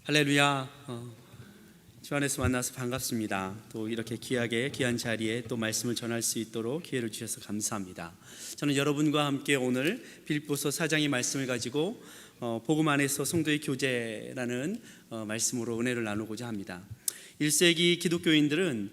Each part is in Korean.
할렐루야. 주 안에서 만나서 반갑습니다. 또 이렇게 귀하게 귀한 자리에 또 말씀을 전할 수 있도록 기회를 주셔서 감사합니다. 저는 여러분과 함께 오늘 빌립보서 4장의 말씀을 가지고 복음 안에서 성도의 교제라는 말씀으로 은혜를 나누고자 합니다. 1세기 기독교인들은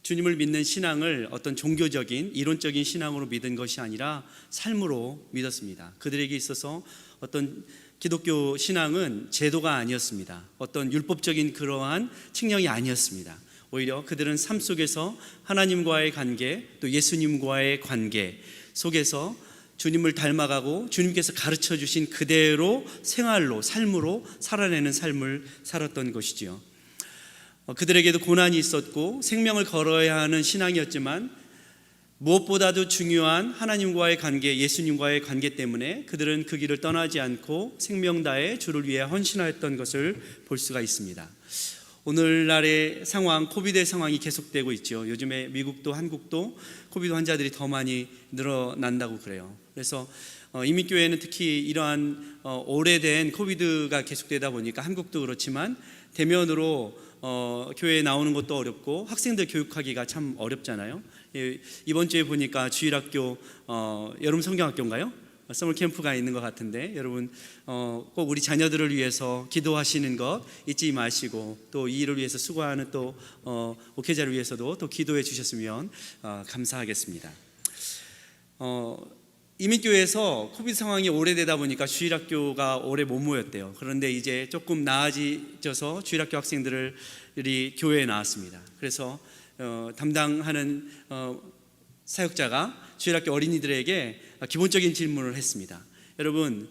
주님을 믿는 신앙을 어떤 종교적인 이론적인 신앙으로 믿은 것이 아니라 삶으로 믿었습니다. 그들에게 있어서 어떤 기독교 신앙은 제도가 아니었습니다. 어떤 율법적인 그러한 측량이 아니었습니다. 오히려 그들은 삶 속에서 하나님과의 관계, 또 예수님과의 관계 속에서 주님을 닮아가고 주님께서 가르쳐 주신 그대로 생활로, 삶으로 살아내는 삶을 살았던 것이지요. 그들에게도 고난이 있었고 생명을 걸어야 하는 신앙이었지만 무엇보다도 중요한 하나님과의 관계, 예수님과의 관계 때문에 그들은 그 길을 떠나지 않고 생명 다해 주를 위해 헌신하였던 것을 볼 수가 있습니다. 오늘날의 상황, 코비드의 상황이 계속되고 있죠. 요즘에 미국도 한국도 코비드 환자들이 더 많이 늘어난다고 그래요. 그래서 이민교회는 특히 이러한 오래된 코비드가 계속되다 보니까 한국도 그렇지만 대면으로 교회에 나오는 것도 어렵고 학생들 교육하기가 참 어렵잖아요. 이번 주에 보니까 주일학교 여름 성경학교인가요? 서머 캠프가 있는 것 같은데 여러분 꼭 우리 자녀들을 위해서 기도하시는 것 잊지 마시고 또 이 일을 위해서 수고하는 또 목회자를 위해서도 또 기도해 주셨으면 감사하겠습니다. 이민교회에서 코비드 상황이 오래되다 보니까 주일학교가 오래 못 모였대요. 그런데 이제 조금 나아져서 주일학교 학생들이 교회에 나왔습니다. 그래서 담당하는 사역자가 주일학교 어린이들에게 기본적인 질문을 했습니다. 여러분,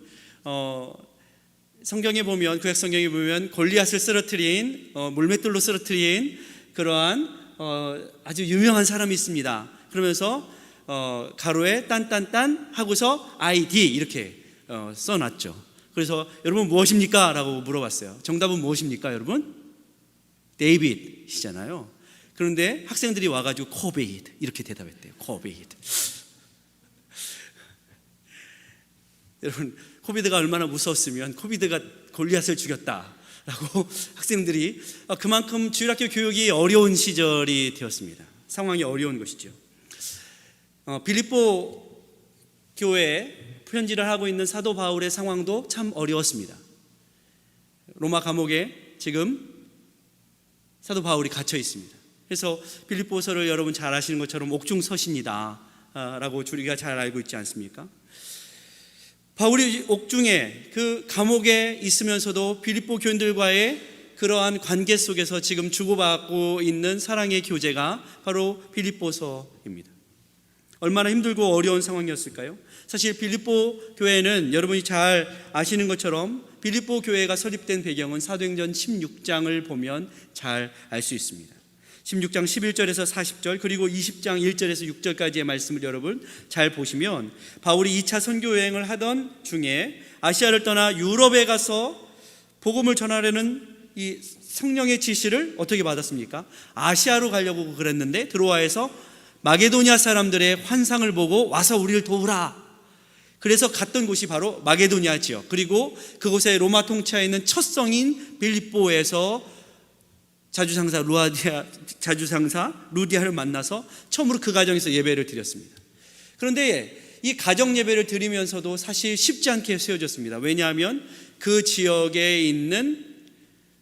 성경에 보면, 구약 성경에 보면 골리앗을 쓰러뜨린 물맷돌로 쓰러뜨린 그러한 아주 유명한 사람이 있습니다. 그러면서 가로에 딴딴딴 하고서 ID 이렇게 써놨죠. 그래서 여러분 무엇입니까? 라고 물어봤어요. 정답은 무엇입니까 여러분? 데이빗이잖아요. 그런데 학생들이 와가지고 코비드 이렇게 대답했대요. 코비드. 여러분 코비드가 얼마나 무서웠으면 코비드가 골리앗을 죽였다라고 학생들이 그만큼 주일학교 교육이 어려운 시절이 되었습니다. 상황이 어려운 것이죠. 빌립보 교회에 편지를 하고 있는 사도 바울의 상황도 참 어려웠습니다. 로마 감옥에 지금 사도 바울이 갇혀 있습니다. 그래서 빌립보서를 여러분 잘 아시는 것처럼 옥중서신이다 라고 우리가 잘 알고 있지 않습니까? 바울이 옥중에 그 감옥에 있으면서도 빌립보 교인들과의 그러한 관계 속에서 지금 주고받고 있는 사랑의 교제가 바로 빌립보서입니다. 얼마나 힘들고 어려운 상황이었을까요? 사실 빌립보 교회는 여러분이 잘 아시는 것처럼 빌립보 교회가 설립된 배경은 사도행전 16장을 보면 잘 알 수 있습니다. 16장 11절에서 40절 그리고 20장 1절에서 6절까지의 말씀을 여러분 잘 보시면 바울이 2차 선교 여행을 하던 중에 아시아를 떠나 유럽에 가서 복음을 전하려는 이 성령의 지시를 어떻게 받았습니까? 아시아로 가려고 그랬는데 드로아에서 마게도니아 사람들의 환상을 보고 와서 우리를 도우라. 그래서 갔던 곳이 바로 마게도니아 지역, 그리고 그곳에 로마 통치하에 있는 첫 성인 빌립보에서 자주상사 루디아를 만나서 처음으로 그 가정에서 예배를 드렸습니다. 그런데 이 가정 예배를 드리면서도 사실 쉽지 않게 세워졌습니다. 왜냐하면 그 지역에 있는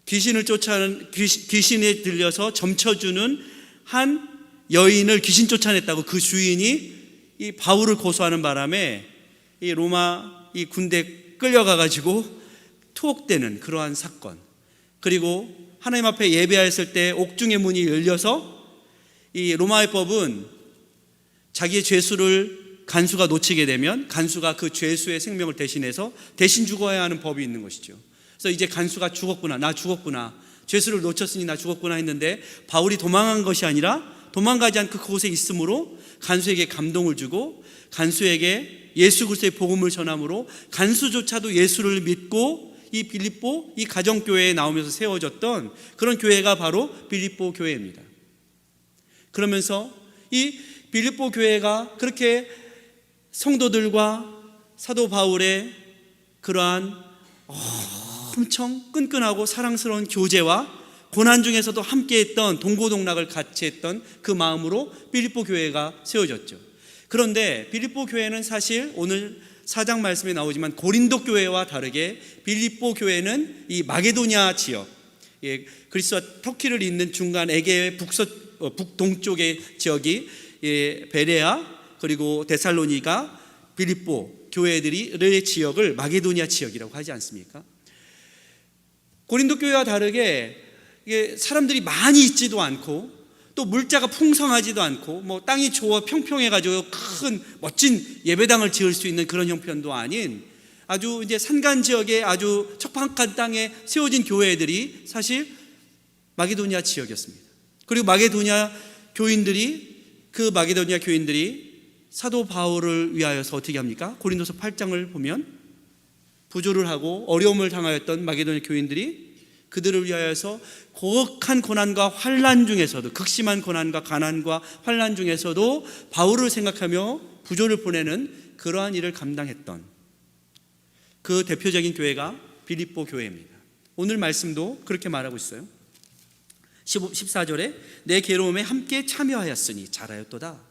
귀신을 쫓아내는 귀신에 들려서 점쳐주는 한 여인을 귀신 쫓아냈다고 그 주인이 이 바울을 고소하는 바람에 이 로마 이 군대에 끌려가가지고 투옥되는 그러한 사건, 그리고 하나님 앞에 예배했을 때 옥중의 문이 열려서 이 로마의 법은 자기의 죄수를 간수가 놓치게 되면 간수가 그 죄수의 생명을 대신해서 대신 죽어야 하는 법이 있는 것이죠. 그래서 이제 간수가 죽었구나, 나 죽었구나, 죄수를 놓쳤으니 나 죽었구나 했는데 바울이 도망한 것이 아니라 도망가지 않고 그곳에 있으므로 간수에게 감동을 주고 간수에게 예수 그리스도의 복음을 전함으로 간수조차도 예수를 믿고 이 빌립보 이 가정교회에 나오면서 세워졌던 그런 교회가 바로 빌립보 교회입니다. 그러면서 이 빌립보 교회가 그렇게 성도들과 사도 바울의 그러한 엄청 끈끈하고 사랑스러운 교제와 고난 중에서도 함께했던 동고동락을 같이 했던 그 마음으로 빌립보 교회가 세워졌죠. 그런데 빌립보 교회는 사실 오늘 4장 말씀에 나오지만 고린도 교회와 다르게 빌립보 교회는 이 마게도냐 지역, 그리스와 터키를 잇는 중간 에게의 북동쪽의 지역이 베레아 그리고 데살로니가 빌립보 교회들의 지역을 마게도냐 지역이라고 하지 않습니까? 고린도 교회와 다르게 사람들이 많이 있지도 않고 또 물자가 풍성하지도 않고 뭐 땅이 좋아 평평해가지고 큰 멋진 예배당을 지을 수 있는 그런 형편도 아닌 아주 이제 산간 지역에 아주 척박한 땅에 세워진 교회들이 사실 마게도냐 지역이었습니다. 그리고 그 마게도냐 교인들이 사도 바울을 위하여서 어떻게 합니까? 고린도서 8장을 보면 부조를 하고 어려움을 당하였던 마게도냐 교인들이 그들을 위하여서 고혹한 고난과 환난 중에서도, 극심한 고난과 가난과 환난 중에서도 바울을 생각하며 부조를 보내는 그러한 일을 감당했던 그 대표적인 교회가 빌립보 교회입니다. 오늘 말씀도 그렇게 말하고 있어요. 14절에 내 괴로움에 함께 참여하였으니 잘하였도다.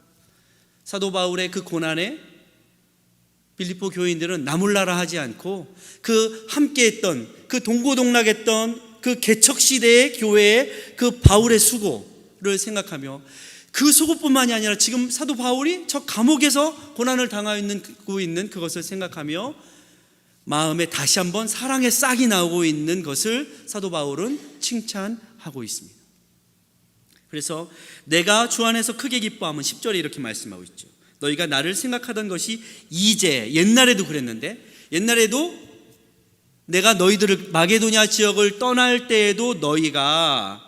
사도 바울의 그 고난에 빌립보 교인들은 나몰라라 하지 않고 그 함께했던, 그 동고동락했던 그 개척시대의 교회의 그 바울의 수고를 생각하며 그 수고뿐만이 아니라 지금 사도 바울이 저 감옥에서 고난을 당하고 있는 그것을 생각하며 마음에 다시 한번 사랑의 싹이 나오고 있는 것을 사도 바울은 칭찬하고 있습니다. 그래서 내가 주 안에서 크게 기뻐함은 10절에 이렇게 말씀하고 있죠. 너희가 나를 생각하던 것이 이제, 옛날에도 그랬는데, 옛날에도 내가 너희들을 마게도냐 지역을 떠날 때에도 너희가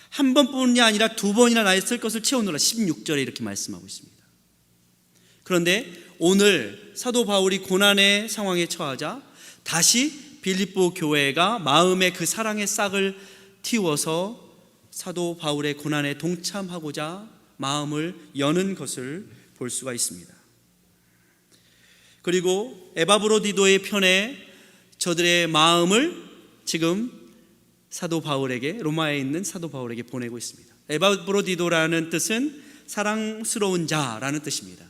한 번뿐이 아니라 두 번이나 나의 쓸 것을 채우노라. 16절에 이렇게 말씀하고 있습니다. 그런데 오늘 사도 바울이 고난의 상황에 처하자 다시 빌립보 교회가 마음에 그 사랑의 싹을 틔워서 사도 바울의 고난에 동참하고자 마음을 여는 것을 볼 수가 있습니다. 그리고 에바브로디도의 편에 저들의 마음을 지금 사도 바울에게, 로마에 있는 사도 바울에게 보내고 있습니다. 에바브로디도라는 뜻은 사랑스러운 자라는 뜻입니다.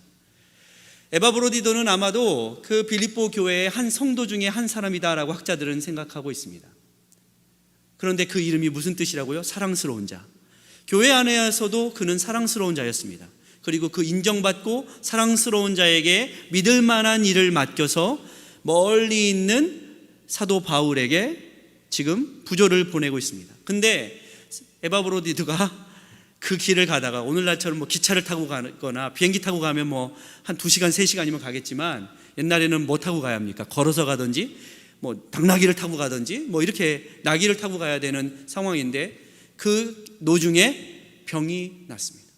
에바브로디도는 아마도 그 빌립보 교회의 한 성도 중에 한 사람이다라고 학자들은 생각하고 있습니다. 그런데 그 이름이 무슨 뜻이라고요? 사랑스러운 자. 교회 안에서도 그는 사랑스러운 자였습니다. 그리고 그 인정받고 사랑스러운 자에게 믿을 만한 일을 맡겨서 멀리 있는 사도 바울에게 지금 부조를 보내고 있습니다. 근데 에바브로디도가 그 길을 가다가 오늘날처럼 뭐 기차를 타고 가거나 비행기 타고 가면 뭐 한 2시간, 3시간이면 가겠지만 옛날에는 뭐 타고 가야 합니까? 걸어서 가든지 뭐 당나귀를 타고 가든지 뭐 이렇게 나귀를 타고 가야 되는 상황인데 그 노중에 병이 났습니다.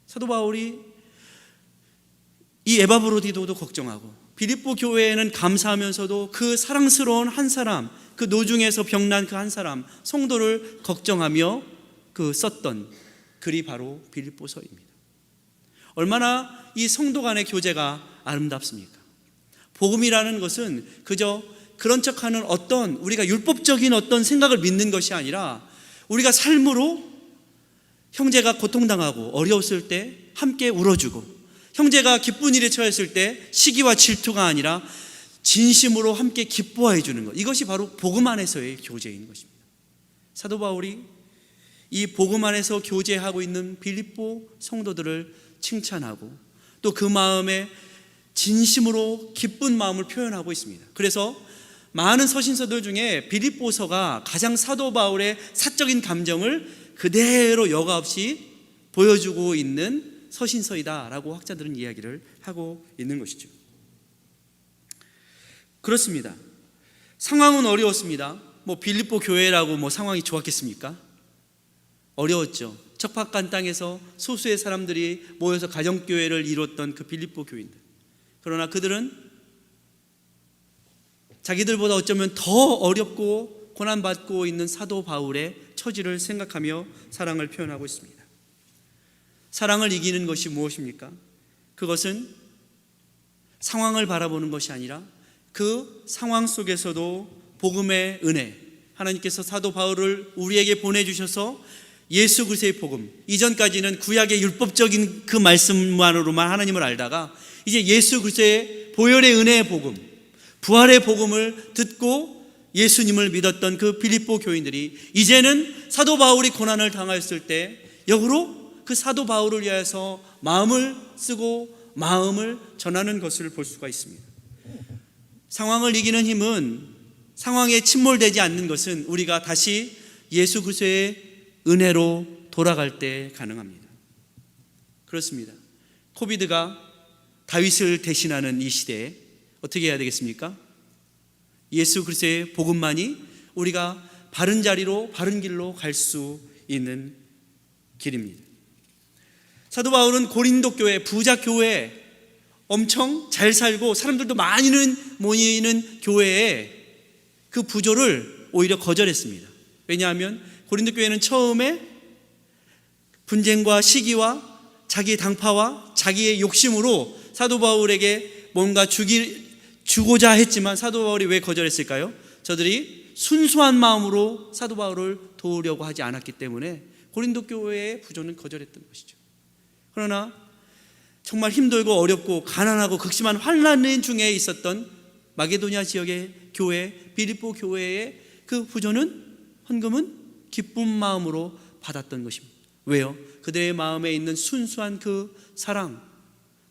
사도 바울이 이 에바브로디도도 걱정하고 빌립보 교회에는 감사하면서도 그 사랑스러운 한 사람, 그 노중에서 병난 그 한 사람 성도를 걱정하며 그 썼던 글이 바로 빌립보서입니다. 얼마나 이 성도 간의 교제가 아름답습니까? 복음이라는 것은 그저 그런 척하는 어떤 우리가 율법적인 어떤 생각을 믿는 것이 아니라 우리가 삶으로 형제가 고통당하고 어려웠을 때 함께 울어주고, 형제가 기쁜 일에 처했을 때 시기와 질투가 아니라 진심으로 함께 기뻐해 주는 것, 이것이 바로 복음 안에서의 교제인 것입니다. 사도 바울이 이 복음 안에서 교제하고 있는 빌립보 성도들을 칭찬하고 또 그 마음에 진심으로 기쁜 마음을 표현하고 있습니다. 그래서 많은 서신서들 중에 빌립보서가 가장 사도 바울의 사적인 감정을 그대로 여과 없이 보여주고 있는 서신서이다라고 학자들은 이야기를 하고 있는 것이죠. 그렇습니다. 상황은 어려웠습니다. 뭐 빌립보 교회라고 뭐 상황이 좋았겠습니까? 어려웠죠. 척박한 땅에서 소수의 사람들이 모여서 가정교회를 이뤘던 그 빌립보 교인들. 그러나 그들은 자기들보다 어쩌면 더 어렵고 고난받고 있는 사도 바울의 처지를 생각하며 사랑을 표현하고 있습니다. 사랑을 이기는 것이 무엇입니까? 그것은 상황을 바라보는 것이 아니라 그 상황 속에서도 복음의 은혜, 하나님께서 사도 바울을 우리에게 보내주셔서 예수 그리스도의 복음, 이전까지는 구약의 율법적인 그 말씀만으로만 하나님을 알다가 이제 예수 그리스도의 보혈의 은혜의 복음, 부활의 복음을 듣고 예수님을 믿었던 그 빌립보 교인들이 이제는 사도 바울이 고난을 당하였을 때 역으로 그 사도 바울을 위하여서 마음을 쓰고 마음을 전하는 것을 볼 수가 있습니다. 상황을 이기는 힘은 상황에 침몰되지 않는 것은 우리가 다시 예수 그리스도의 은혜로 돌아갈 때 가능합니다. 그렇습니다. 코비드가 다윗을 대신하는 이 시대에 어떻게 해야 되겠습니까? 예수 그리스도의 복음만이 우리가 바른 자리로 바른 길로 갈 수 있는 길입니다. 사도 바울은 고린도 교회, 부자 교회, 엄청 잘 살고 사람들도 많이 모이는 교회에 그 부조를 오히려 거절했습니다. 왜냐하면 고린도 교회는 처음에 분쟁과 시기와 자기의 당파와 자기의 욕심으로 사도 바울에게 뭔가 주고자 했지만 사도 바울이 왜 거절했을까요? 저들이 순수한 마음으로 사도 바울을 도우려고 하지 않았기 때문에 고린도 교회의 부조는 거절했던 것이죠. 그러나 정말 힘들고 어렵고 가난하고 극심한 환난 중에 있었던 마게도니아 지역의 교회, 빌립보 교회의 그 부조는, 헌금은 기쁜 마음으로 받았던 것입니다. 왜요? 그들의 마음에 있는 순수한 그 사랑,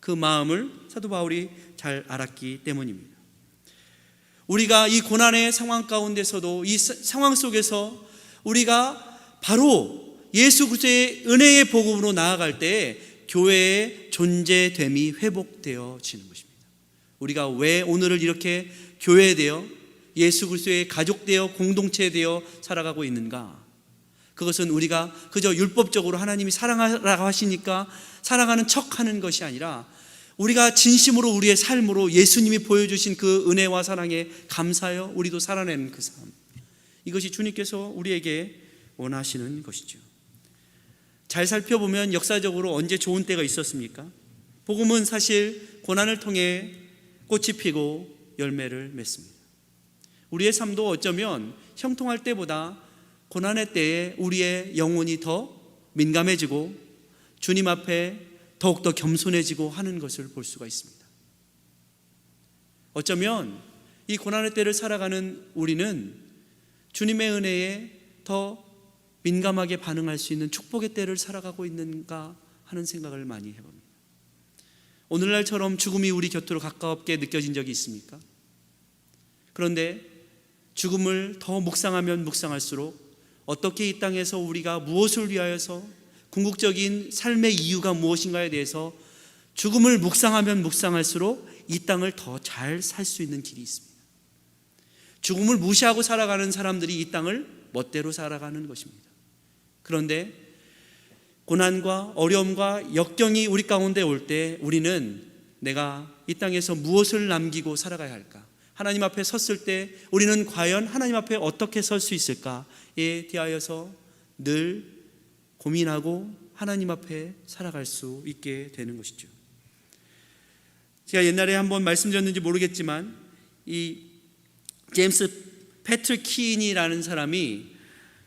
그 마음을 사도 바울이 잘 알았기 때문입니다. 우리가 이 고난의 상황 가운데서도 이 상황 속에서 우리가 바로 예수 그리스도의 은혜의 복음으로 나아갈 때 교회의 존재됨이 회복되어지는 것입니다. 우리가 왜 오늘을 이렇게 교회되어 예수 그리스도의 가족되어 공동체되어 살아가고 있는가? 그것은 우리가 그저 율법적으로 하나님이 사랑하라고 하시니까 사랑하는 척하는 것이 아니라 우리가 진심으로 우리의 삶으로 예수님이 보여주신 그 은혜와 사랑에 감사하여 우리도 살아내는 그 삶, 이것이 주님께서 우리에게 원하시는 것이죠. 잘 살펴보면 역사적으로 언제 좋은 때가 있었습니까? 복음은 사실 고난을 통해 꽃이 피고 열매를 맺습니다. 우리의 삶도 어쩌면 형통할 때보다 고난의 때에 우리의 영혼이 더 민감해지고 주님 앞에 더욱더 겸손해지고 하는 것을 볼 수가 있습니다. 어쩌면 이 고난의 때를 살아가는 우리는 주님의 은혜에 더 민감하게 반응할 수 있는 축복의 때를 살아가고 있는가 하는 생각을 많이 해봅니다. 오늘날처럼 죽음이 우리 곁으로 가깝게 느껴진 적이 있습니까? 그런데 죽음을 더 묵상하면 묵상할수록 어떻게 이 땅에서 우리가 무엇을 위하여서 궁극적인 삶의 이유가 무엇인가에 대해서 죽음을 묵상하면 묵상할수록 이 땅을 더 잘 살 수 있는 길이 있습니다. 죽음을 무시하고 살아가는 사람들이 이 땅을 멋대로 살아가는 것입니다. 그런데 고난과 어려움과 역경이 우리 가운데 올 때 우리는 내가 이 땅에서 무엇을 남기고 살아가야 할까? 하나님 앞에 섰을 때 우리는 과연 하나님 앞에 어떻게 설 수 있을까에 대하여서 늘 고민하고 하나님 앞에 살아갈 수 있게 되는 것이죠. 제가 옛날에 한번 말씀드렸는지 모르겠지만 이 제임스 패트릭 킨이라는 사람이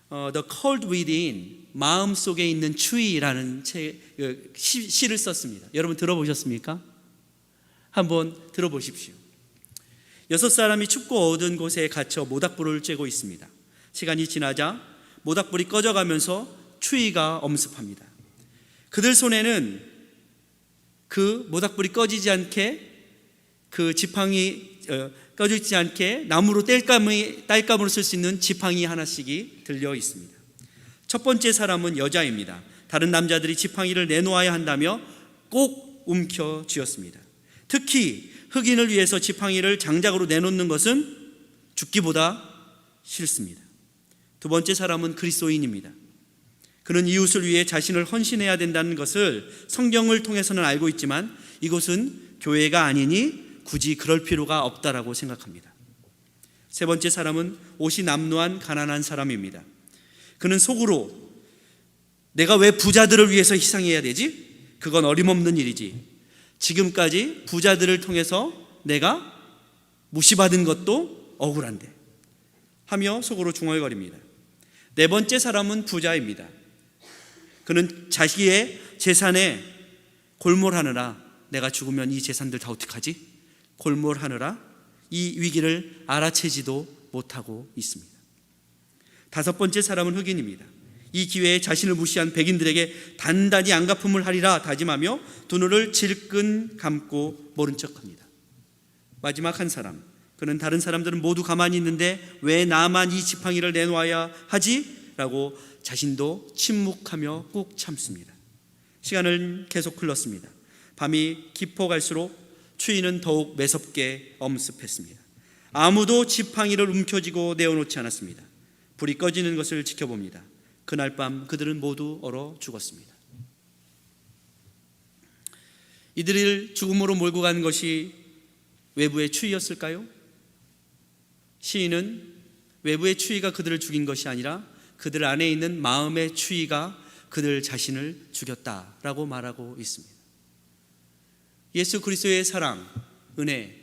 The Cold Within, 마음 속에 있는 추위라는 시를 썼습니다. 여러분 들어보셨습니까? 한번 들어보십시오. 6사람이 춥고 어두운 곳에 갇혀 모닥불을 쬐고 있습니다. 시간이 지나자 모닥불이 꺼져가면서 추위가 엄습합니다. 그들 손에는 그 모닥불이 꺼지지 않게 그 지팡이 꺼지지 않게 나무로 딸감으로 쓸 수 있는 지팡이 하나씩이 들려 있습니다. 첫 번째 사람은 여자입니다. 다른 남자들이 지팡이를 내놓아야 한다며 꼭 움켜쥐었습니다. 특히 흑인을 위해서 지팡이를 장작으로 내놓는 것은 죽기보다 싫습니다. 두 번째 사람은 그리스도인입니다. 그는 이웃을 위해 자신을 헌신해야 된다는 것을 성경을 통해서는 알고 있지만 이곳은 교회가 아니니 굳이 그럴 필요가 없다라고 생각합니다. 세 번째 사람은 옷이 남루한 가난한 사람입니다. 그는 속으로 내가 왜 부자들을 위해서 희생해야 되지? 그건 어림없는 일이지. 지금까지 부자들을 통해서 내가 무시받은 것도 억울한데 하며 속으로 중얼거립니다. 네 번째 사람은 부자입니다. 그는 자기의 재산에 골몰하느라, 내가 죽으면 이 재산들 다 어떡하지? 골몰하느라 이 위기를 알아채지도 못하고 있습니다. 다섯 번째 사람은 흑인입니다. 이 기회에 자신을 무시한 백인들에게 단단히 안갚음을 하리라 다짐하며 두 눈을 질끈 감고 모른 척합니다. 마지막 한 사람, 그는 다른 사람들은 모두 가만히 있는데 왜 나만 이 지팡이를 내놓아야 하지? 라고 자신도 침묵하며 꾹 참습니다. 시간은 계속 흘렀습니다. 밤이 깊어갈수록 추위는 더욱 매섭게 엄습했습니다. 아무도 지팡이를 움켜쥐고 내어놓지 않았습니다. 불이 꺼지는 것을 지켜봅니다. 그날 밤 그들은 모두 얼어 죽었습니다. 이들을 죽음으로 몰고 간 것이 외부의 추위였을까요? 시인은 외부의 추위가 그들을 죽인 것이 아니라 그들 안에 있는 마음의 추위가 그들 자신을 죽였다라고 말하고 있습니다. 예수 그리스도의 사랑, 은혜,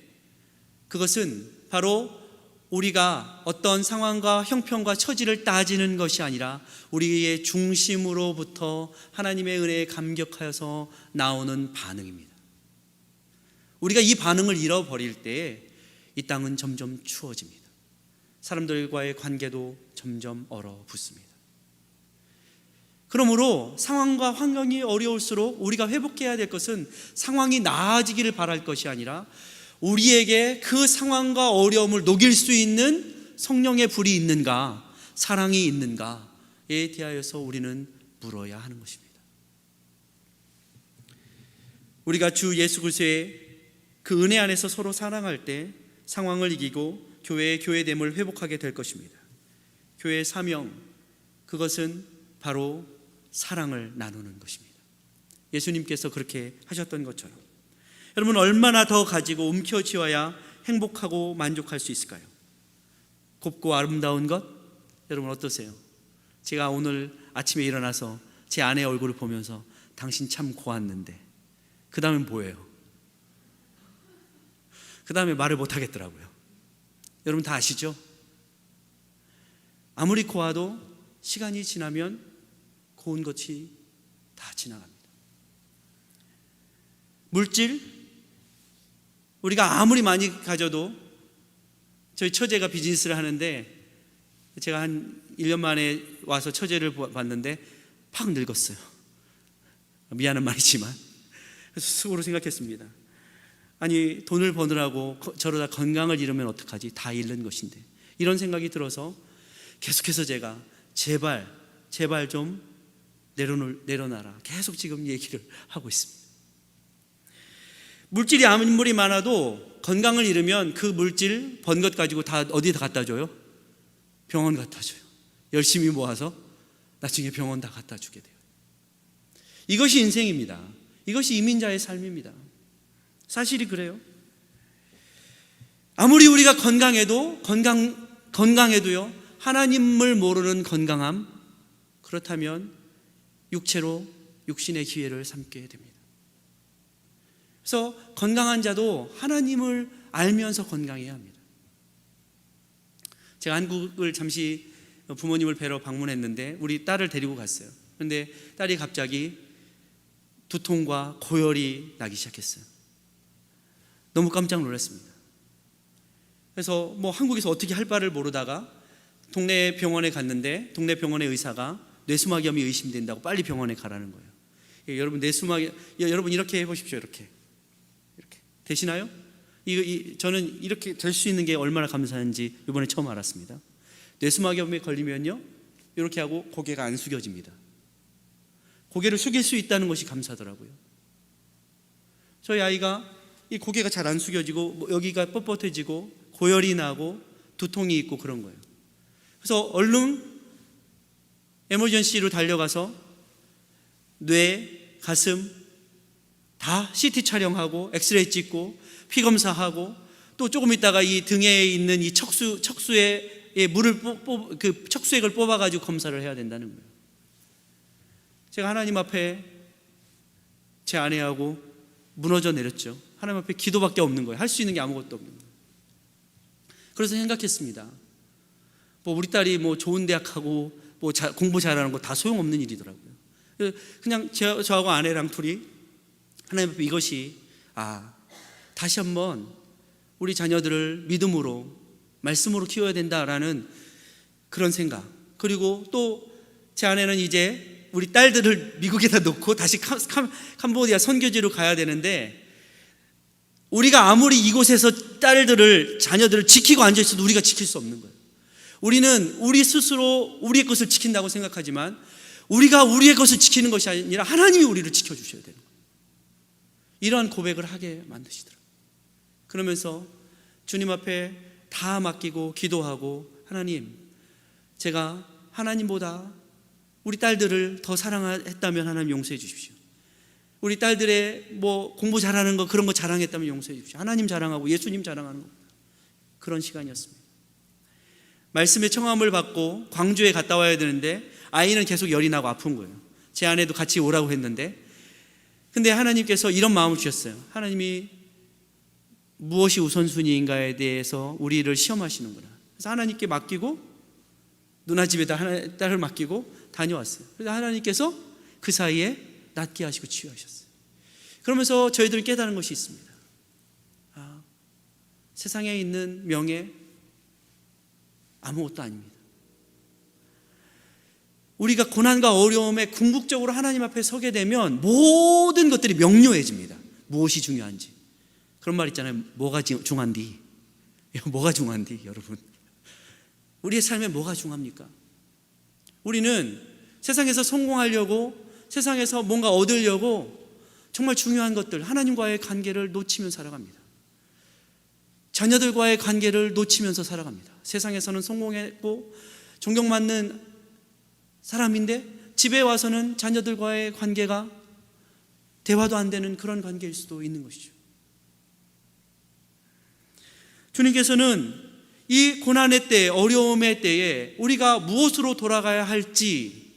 그것은 바로 우리가 어떤 상황과 형편과 처지를 따지는 것이 아니라 우리의 중심으로부터 하나님의 은혜에 감격하여서 나오는 반응입니다. 우리가 이 반응을 잃어버릴 때에 이 땅은 점점 추워집니다. 사람들과의 관계도 점점 얼어붙습니다. 그러므로 상황과 환경이 어려울수록 우리가 회복해야 될 것은 상황이 나아지기를 바랄 것이 아니라 우리에게 그 상황과 어려움을 녹일 수 있는 성령의 불이 있는가, 사랑이 있는가에 대하여서 우리는 물어야 하는 것입니다. 우리가 주 예수 그리스도의 그 은혜 안에서 서로 사랑할 때 상황을 이기고 교회의 교회됨을 회복하게 될 것입니다. 교회의 사명, 그것은 바로 사랑을 나누는 것입니다. 예수님께서 그렇게 하셨던 것처럼 여러분, 얼마나 더 가지고 움켜쥐어야 행복하고 만족할 수 있을까요? 곱고 아름다운 것, 여러분 어떠세요? 제가 오늘 아침에 일어나서 제 아내의 얼굴을 보면서 당신 참 고왔는데, 그 다음엔 뭐예요? 그 다음에 말을 못하겠더라고요. 여러분 다 아시죠? 아무리 고와도 시간이 지나면 고운 것이 다 지나갑니다. 물질, 우리가 아무리 많이 가져도, 저희 처제가 비즈니스를 하는데 제가 한 1년 만에 와서 처제를 봤는데 팍 늙었어요. 미안한 말이지만. 그래서 속으로 생각했습니다. 아니, 돈을 버느라고 저러다 건강을 잃으면 어떡하지? 다 잃는 것인데. 이런 생각이 들어서 계속해서 제가 제발 좀 내려놔라, 계속 지금 얘기를 하고 있습니다. 물질이 아무리 많아도 건강을 잃으면 그 물질 번 것 가지고 다 어디다 갖다 줘요? 병원 갖다 줘요. 열심히 모아서 나중에 병원 다 갖다 주게 돼요. 이것이 인생입니다. 이것이 이민자의 삶입니다. 사실이 그래요. 아무리 우리가 건강해도요, 하나님을 모르는 건강함, 그렇다면 육체로 육신의 기회를 삼게 됩니다. 그래서 건강한 자도 하나님을 알면서 건강해야 합니다. 제가 한국을 잠시 부모님을 뵈러 방문했는데 우리 딸을 데리고 갔어요. 그런데 딸이 갑자기 두통과 고열이 나기 시작했어요. 너무 깜짝 놀랐습니다. 그래서 한국에서 어떻게 할 바를 모르다가 동네 병원에 갔는데 동네 병원의 의사가 뇌수막염이 의심된다고 빨리 병원에 가라는 거예요. 여러분 여러분 이렇게 해보십시오. 이렇게 되시나요? 저는 이렇게 될 수 있는 게 얼마나 감사한지 이번에 처음 알았습니다. 뇌수막염에 걸리면요, 이렇게 하고 고개가 안 숙여집니다. 고개를 숙일 수 있다는 것이 감사하더라고요. 저희 아이가 이 고개가 잘 안 숙여지고 여기가 뻣뻣해지고 고열이 나고 두통이 있고 그런 거예요. 그래서 얼른 에머전시로 달려가서 뇌, 가슴 다 CT 촬영하고 엑스레이 찍고 피 검사하고 또 조금 있다가 이 등에 있는 이 척수에 물을 그 척수액을 뽑아가지고 검사를 해야 된다는 거예요. 제가 하나님 앞에 제 아내하고 무너져 내렸죠. 하나님 앞에 기도밖에 없는 거예요. 할 수 있는 게 아무것도 없는 거예요. 그래서 생각했습니다. 뭐 우리 딸이 뭐 좋은 대학 가고 뭐 공부 잘하는 거 다 소용없는 일이더라고요. 그냥 저하고 아내랑 둘이 하나님 앞에 이것이 다시 한번 우리 자녀들을 믿음으로 말씀으로 키워야 된다라는 그런 생각. 그리고 또 제 아내는 이제 우리 딸들을 미국에다 놓고 다시 캄보디아 선교지로 가야 되는데, 우리가 아무리 이곳에서 자녀들을 지키고 앉아있어도 우리가 지킬 수 없는 거예요. 우리는 우리 스스로 우리의 것을 지킨다고 생각하지만 우리가 우리의 것을 지키는 것이 아니라 하나님이 우리를 지켜주셔야 되는 거예요. 이러한 고백을 하게 만드시더라고요. 그러면서 주님 앞에 다 맡기고 기도하고, 하나님, 제가 하나님보다 우리 딸들을 더 사랑했다면 하나님 용서해 주십시오. 우리 딸들의 뭐 공부 잘하는 거 그런 거 자랑했다면 용서해 주십시오. 하나님 자랑하고 예수님 자랑하는 겁니다. 그런 시간이었습니다. 말씀의 청함을 받고 광주에 갔다 와야 되는데 아이는 계속 열이 나고 아픈 거예요. 제 아내도 같이 오라고 했는데, 근데 하나님께서 이런 마음을 주셨어요. 하나님이 무엇이 우선순위인가에 대해서 우리를 시험하시는구나. 그래서 하나님께 맡기고, 누나 집에다 딸을 맡기고 다녀왔어요. 그래서 하나님께서 그 사이에 낫게 하시고 치유하셨어요. 그러면서 저희들은 깨달은 것이 있습니다. 세상에 있는 명예 아무것도 아닙니다. 우리가 고난과 어려움에 궁극적으로 하나님 앞에 서게 되면 모든 것들이 명료해집니다. 무엇이 중요한지. 그런 말 있잖아요. 뭐가 중요한디? 뭐가 중요한디, 여러분? 우리의 삶에 뭐가 중요합니까? 우리는 세상에서 성공하려고, 세상에서 뭔가 얻으려고 정말 중요한 것들, 하나님과의 관계를 놓치면 살아갑니다. 자녀들과의 관계를 놓치면서 살아갑니다. 세상에서는 성공했고 존경받는 사람인데 집에 와서는 자녀들과의 관계가 대화도 안 되는 그런 관계일 수도 있는 것이죠. 주님께서는 이 고난의 때, 어려움의 때에 우리가 무엇으로 돌아가야 할지,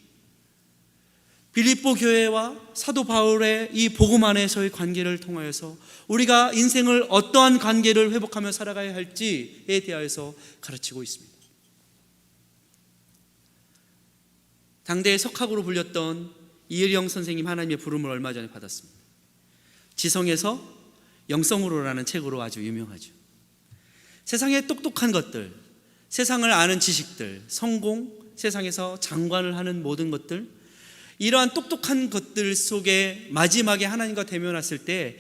빌립보 교회와 사도 바울의 이 복음 안에서의 관계를 통하여서 우리가 인생을 어떠한 관계를 회복하며 살아가야 할지에 대하여서 가르치고 있습니다. 당대의 석학으로 불렸던 이혜령 선생님, 하나님의 부름을 얼마 전에 받았습니다. 지성에서 영성으로라는 책으로 아주 유명하죠. 세상의 똑똑한 것들, 세상을 아는 지식들, 성공, 세상에서 장관을 하는 모든 것들, 이러한 똑똑한 것들 속에 마지막에 하나님과 대면했을 때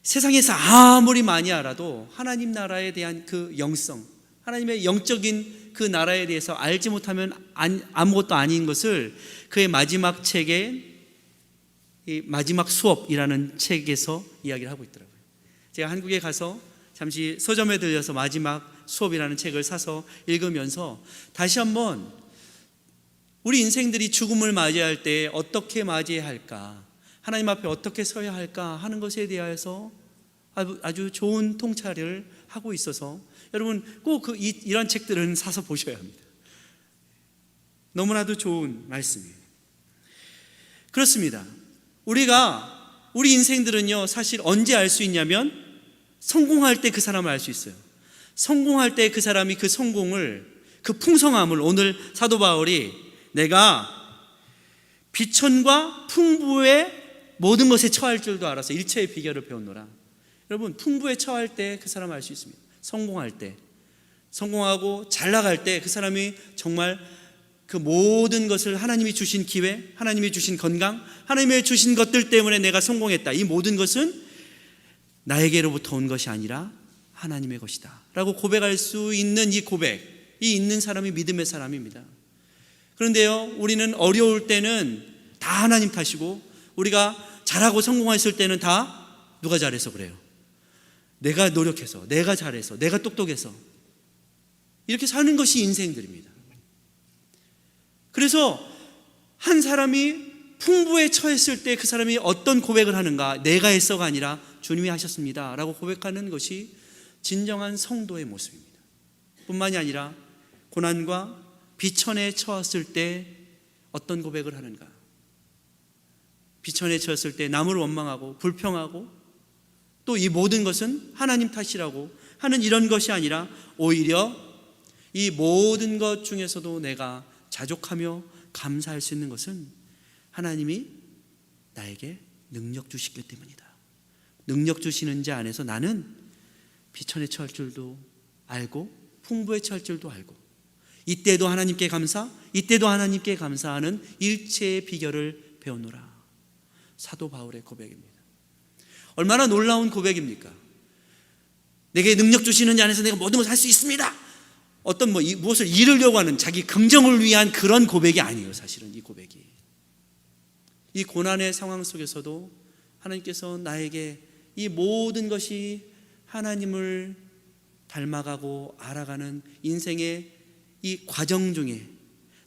세상에서 아무리 많이 알아도 하나님 나라에 대한 그 영성, 하나님의 영적인 그 나라에 대해서 알지 못하면 아무것도 아닌 것을 그의 마지막 책에, 이 마지막 수업이라는 책에서 이야기를 하고 있더라고요. 제가 한국에 가서 잠시 서점에 들려서 마지막 수업이라는 책을 사서 읽으면서 다시 한번 우리 인생들이 죽음을 맞이할 때 어떻게 맞이해야 할까, 하나님 앞에 어떻게 서야 할까 하는 것에 대해서 아주 좋은 통찰을 하고 있어서 여러분 꼭 이런 책들은 사서 보셔야 합니다. 너무나도 좋은 말씀이에요. 그렇습니다. 우리 인생들은요, 사실 언제 알 수 있냐면 성공할 때 그 사람을 알 수 있어요. 성공할 때 그 사람이 그 성공을, 그 풍성함을, 오늘 사도 바울이 내가 비천과 풍부의 모든 것에 처할 줄도 알아서 일체의 비결을 배웠노라. 여러분, 풍부에 처할 때 그 사람을 알 수 있습니다. 성공할 때, 성공하고 잘 나갈 때 그 사람이 정말 그 모든 것을, 하나님이 주신 기회, 하나님이 주신 건강, 하나님이 주신 것들 때문에 내가 성공했다, 이 모든 것은 나에게로부터 온 것이 아니라 하나님의 것이다 라고 고백할 수 있는 이 고백이 있는 사람이 믿음의 사람입니다. 그런데요, 우리는 어려울 때는 다 하나님 탓이고, 우리가 잘하고 성공했을 때는 다 누가 잘해서 그래요? 내가 노력해서, 내가 잘해서, 내가 똑똑해서, 이렇게 사는 것이 인생들입니다. 그래서 한 사람이 풍부에 처했을 때 그 사람이 어떤 고백을 하는가, 내가 했어가 아니라 주님이 하셨습니다 라고 고백하는 것이 진정한 성도의 모습입니다. 뿐만이 아니라 고난과 비천에 처했을 때 어떤 고백을 하는가, 비천에 처했을 때 남을 원망하고 불평하고 또 이 모든 것은 하나님 탓이라고 하는 이런 것이 아니라 오히려 이 모든 것 중에서도 내가 자족하며 감사할 수 있는 것은 하나님이 나에게 능력 주시기 때문이다. 능력 주시는 자 안에서 나는 비천에 처할 줄도 알고 풍부에 처할 줄도 알고, 이때도 하나님께 감사, 이때도 하나님께 감사하는 일체의 비결을 배우노라. 사도 바울의 고백입니다. 얼마나 놀라운 고백입니까? 내게 능력 주시는 자 안에서 내가 모든 것을 할 수 있습니다. 어떤 무엇을 이루려고 하는 자기 긍정을 위한 그런 고백이 아니에요. 사실은 이 고백이, 이 고난의 상황 속에서도 하나님께서 나에게 이 모든 것이 하나님을 닮아가고 알아가는 인생의 이 과정 중에,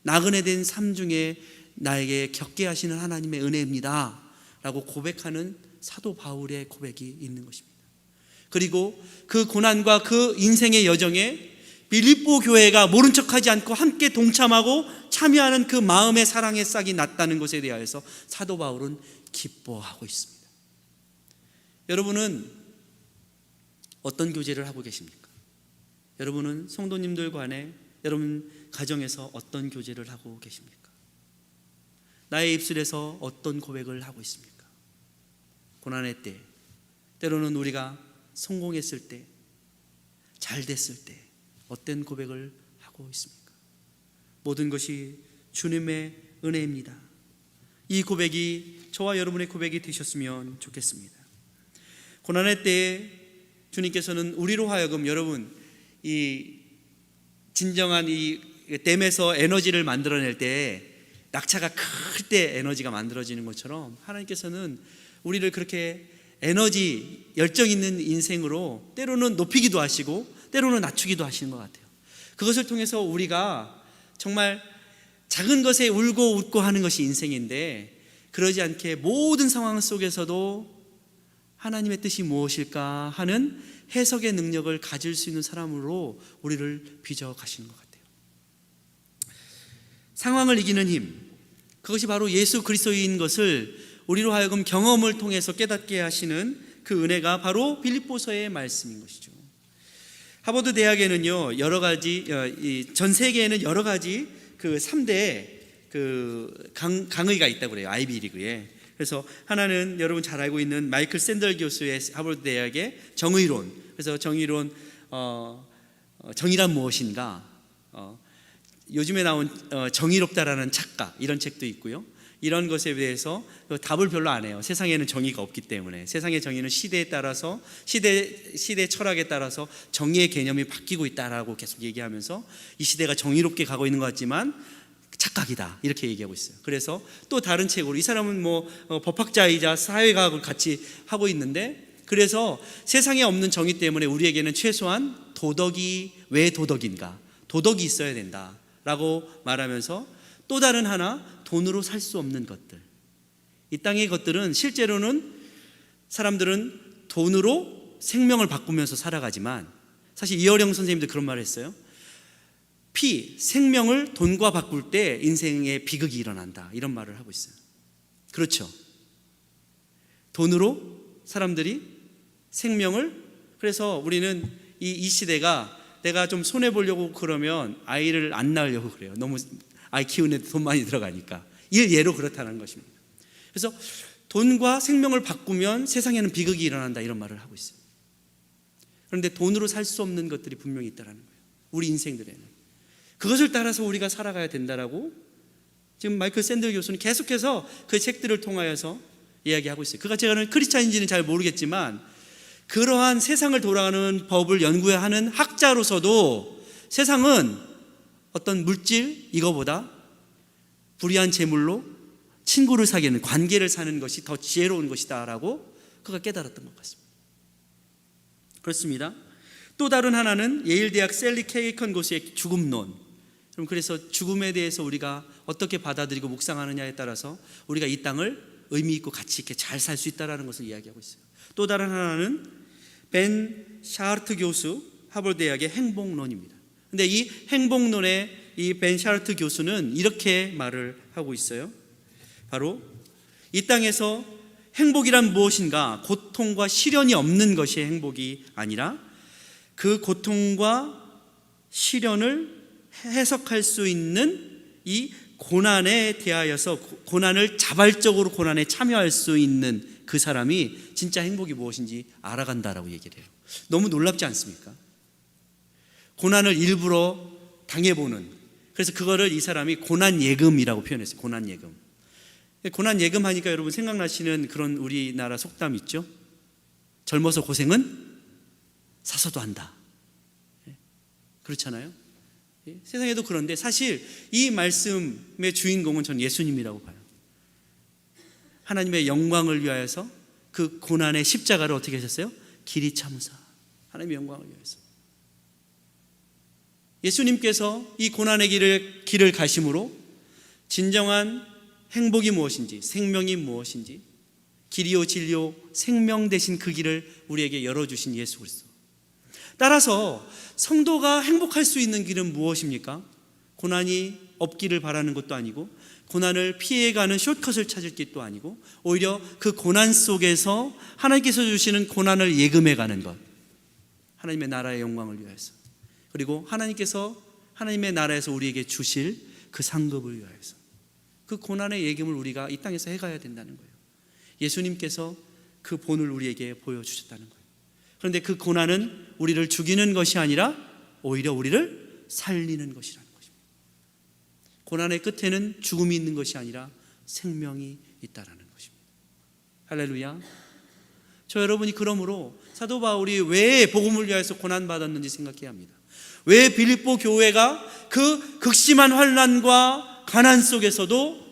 나그네 된 삶 중에 나에게 겪게 하시는 하나님의 은혜입니다 라고 고백하는 사도 바울의 고백이 있는 것입니다. 그리고 그 고난과 그 인생의 여정에 빌립보 교회가 모른 척하지 않고 함께 동참하고 참여하는 그 마음의 사랑의 싹이 났다는 것에 대하여서 사도 바울은 기뻐하고 있습니다. 여러분은 어떤 교제를 하고 계십니까? 여러분은 성도님들 간에, 여러분 가정에서 어떤 교제를 하고 계십니까? 나의 입술에서 어떤 고백을 하고 있습니까? 고난의 때, 때로는 우리가 성공했을 때, 잘 됐을 때 어떤 고백을 하고 있습니까? 모든 것이 주님의 은혜입니다. 이 고백이 저와 여러분의 고백이 되셨으면 좋겠습니다. 고난의 때에 주님께서는 우리로 하여금, 여러분, 이 진정한 이 댐에서 에너지를 만들어낼 때, 낙차가 클 때 에너지가 만들어지는 것처럼 하나님께서는 우리를 그렇게 에너지, 열정 있는 인생으로 때로는 높이기도 하시고 때로는 낮추기도 하시는 것 같아요. 그것을 통해서 우리가 정말 작은 것에 울고 웃고 하는 것이 인생인데, 그러지 않게 모든 상황 속에서도 하나님의 뜻이 무엇일까 하는 해석의 능력을 가질 수 있는 사람으로 우리를 빚어 가시는 것 같아요. 상황을 이기는 힘, 그것이 바로 예수 그리스도인 것을 우리로 하여금 경험을 통해서 깨닫게 하시는 그 은혜가 바로 빌립보서의 말씀인 것이죠. 하버드 대학에는요, 여러 가지, 전 세계에는 여러 가지 그 3대 강의가 있다고 그래요. 아이비리그에. 그래서 하나는 여러분 잘 알고 있는 마이클 샌델 교수의 하버드 대학의 정의론. 그래서 정의론, 정의란 무엇인가? 요즘에 나온 정의롭다라는 착각, 이런 책도 있고요. 이런 것에 대해서 답을 별로 안 해요. 세상에는 정의가 없기 때문에. 세상의 정의는 시대에 따라서, 시대 철학에 따라서 정의의 개념이 바뀌고 있다라고 계속 얘기하면서 이 시대가 정의롭게 가고 있는 것 같지만 착각이다, 이렇게 얘기하고 있어요. 그래서 또 다른 책으로, 이 사람은 법학자이자 사회과학을 같이 하고 있는데, 그래서 세상에 없는 정의 때문에 우리에게는 최소한 도덕이, 왜 도덕인가? 도덕이 있어야 된다라고 말하면서, 또 다른 하나, 돈으로 살 수 없는 것들, 이 땅의 것들은 실제로는 사람들은 돈으로 생명을 바꾸면서 살아가지만, 사실 이어령 선생님도 그런 말을 했어요. 생명을 돈과 바꿀 때 인생에 비극이 일어난다, 이런 말을 하고 있어요. 그렇죠. 돈으로 사람들이 생명을, 그래서 우리는 이 시대가, 내가 좀 손해보려고 그러면 아이를 안 낳으려고 그래요. 너무 아이 키우는데 돈 많이 들어가니까. 예로 그렇다는 것입니다. 그래서 돈과 생명을 바꾸면 세상에는 비극이 일어난다, 이런 말을 하고 있어요. 그런데 돈으로 살 수 없는 것들이 분명히 있다는 거예요. 우리 인생들에는. 그것을 따라서 우리가 살아가야 된다라고 지금 마이클 샌델 교수는 계속해서 그 책들을 통하여서 이야기하고 있어요. 그가 제가 크리스찬인지는 잘 모르겠지만, 그러한 세상을 돌아가는 법을 연구하는 학자로서도 세상은 어떤 물질, 이거보다 불의한 재물로 친구를 사귀는, 관계를 사는 것이 더 지혜로운 것이다 라고 그가 깨달았던 것 같습니다. 그렇습니다. 또 다른 하나는 예일대학 셀리 케이컨 교수의 죽음론. 그래서 죽음에 대해서 우리가 어떻게 받아들이고 묵상하느냐에 따라서 우리가 이 땅을 의미 있고 가치 있게 잘 살 수 있다는 것을 이야기하고 있어요. 또 다른 하나는 벤 샤르트 교수, 하버드 대학의 행복론입니다. 근데 이 행복론의 이 벤 샤르트 교수는 이렇게 말을 하고 있어요. 바로 이 땅에서 행복이란 무엇인가? 고통과 시련이 없는 것이 행복이 아니라 그 고통과 시련을 해석할 수 있는 이 고난에 대하여서 고난을 자발적으로 고난에 참여할 수 있는 그 사람이 진짜 행복이 무엇인지 알아간다라고 얘기를 해요. 너무 놀랍지 않습니까? 고난을 일부러 당해보는, 그래서 그거를 이 사람이 고난 예금이라고 표현했어요. 고난 예금. 고난 예금 하니까 여러분 생각나시는 그런 우리나라 속담 있죠? 젊어서 고생은 사서도 한다. 그렇잖아요. 세상에도 그런데 사실 이 말씀의 주인공은 전 예수님이라고 봐요. 하나님의 영광을 위하여서 그 고난의 십자가를 어떻게 하셨어요? 길이 참으사 하나님의 영광을 위하여서. 예수님께서 이 고난의 길을 가심으로 진정한 행복이 무엇인지, 생명이 무엇인지, 길이요 진리요 생명 되신 그 길을 우리에게 열어주신 예수 그리스도. 따라서 성도가 행복할 수 있는 길은 무엇입니까? 고난이 없기를 바라는 것도 아니고, 고난을 피해가는 숏컷을 찾을 것도 아니고, 오히려 그 고난 속에서 하나님께서 주시는 고난을 예금해가는 것, 하나님의 나라의 영광을 위하여서, 그리고 하나님께서 하나님의 나라에서 우리에게 주실 그 상급을 위하여서, 그 고난의 예금을 우리가 이 땅에서 해가야 된다는 거예요. 예수님께서 그 본을 우리에게 보여주셨다는 거예요. 그런데 그 고난은 우리를 죽이는 것이 아니라 오히려 우리를 살리는 것이라는 것입니다. 고난의 끝에는 죽음이 있는 것이 아니라 생명이 있다라는 것입니다. 할렐루야. 저 여러분이 그러므로 사도 바울이 왜 복음을 위하여서 고난받았는지 생각해야 합니다. 왜 빌립보 교회가 그 극심한 환난과 가난 속에서도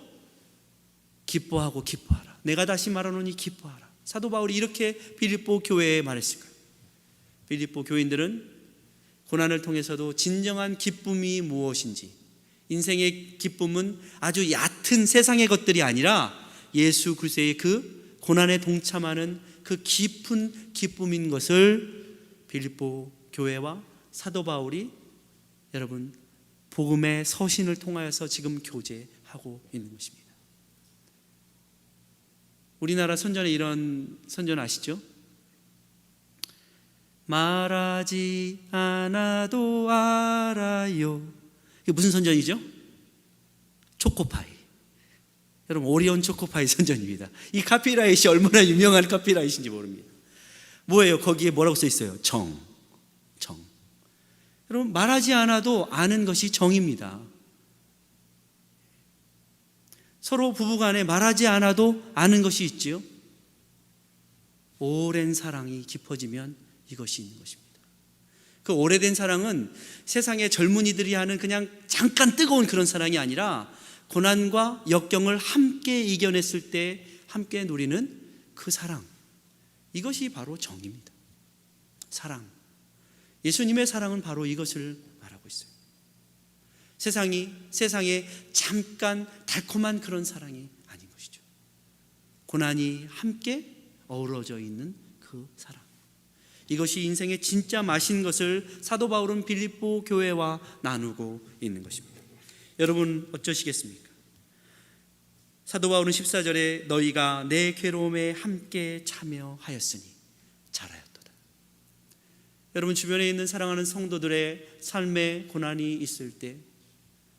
기뻐하고 기뻐하라. 내가 다시 말하노니 기뻐하라. 사도 바울이 이렇게 빌립보 교회에 말했을까요? 빌립보 교인들은 고난을 통해서도 진정한 기쁨이 무엇인지, 인생의 기쁨은 아주 얕은 세상의 것들이 아니라 예수 그리스도의 그 고난에 동참하는 그 깊은 기쁨인 것을 빌립보 교회와 사도 바울이 여러분 복음의 서신을 통하여서 지금 교제하고 있는 것입니다. 우리나라 선전에 이런 선전 아시죠? 말하지 않아도 알아요. 이게 무슨 선전이죠? 초코파이. 여러분 오리온 초코파이 선전입니다. 이 카피라이트이 얼마나 유명한 카피라이트인지 모릅니다. 뭐예요? 거기에 뭐라고 써 있어요? 정. 여러분 말하지 않아도 아는 것이 정입니다. 서로 부부간에 말하지 않아도 아는 것이 있지요. 오랜 사랑이 깊어지면 이것이 있는 것입니다. 그 오래된 사랑은 세상의 젊은이들이 하는 그냥 잠깐 뜨거운 그런 사랑이 아니라 고난과 역경을 함께 이겨냈을 때 함께 누리는 그 사랑, 이것이 바로 정입니다. 사랑. 예수님의 사랑은 바로 이것을 말하고 있어요. 세상에 잠깐 달콤한 그런 사랑이 아닌 것이죠. 고난이 함께 어우러져 있는 그 사랑, 이것이 인생의 진짜 맛인 것을 사도 바울은 빌립보 교회와 나누고 있는 것입니다. 여러분 어쩌시겠습니까? 사도 바울은 14절에 너희가 내 괴로움에 함께 참여하였으니 잘하였도다. 여러분 주변에 있는 사랑하는 성도들의 삶에 고난이 있을 때,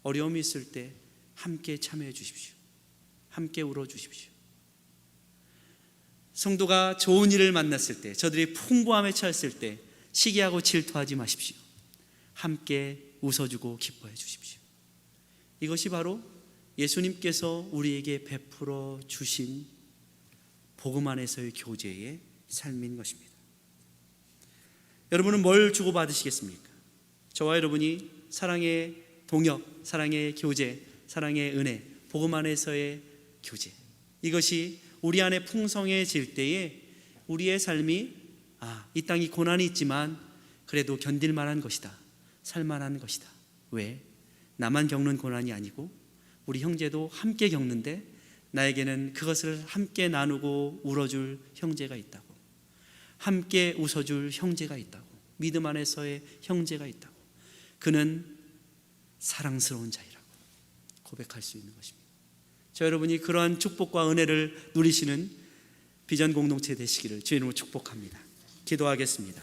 어려움이 있을 때 함께 참여해 주십시오. 함께 울어 주십시오. 성도가 좋은 일을 만났을 때, 저들이 풍부함에 처했을 때 시기하고 질투하지 마십시오. 함께 웃어주고 기뻐해 주십시오. 이것이 바로 예수님께서 우리에게 베풀어 주신 복음 안에서의 교제의 삶인 것입니다. 여러분은 뭘 주고받으시겠습니까? 저와 여러분이 사랑의 동역, 사랑의 교제, 사랑의 은혜, 복음 안에서의 교제, 이것이 우리 안에 풍성해질 때에 우리의 삶이 이 땅이 고난이 있지만 그래도 견딜 만한 것이다, 살만한 것이다. 왜? 나만 겪는 고난이 아니고 우리 형제도 함께 겪는데 나에게는 그것을 함께 나누고 울어줄 형제가 있다고, 함께 웃어줄 형제가 있다고, 믿음 안에서의 형제가 있다고, 그는 사랑스러운 자이라고 고백할 수 있는 것입니다. 저 여러분이 그러한 축복과 은혜를 누리시는 비전 공동체 되시기를 주의 이름으로 축복합니다. 기도하겠습니다.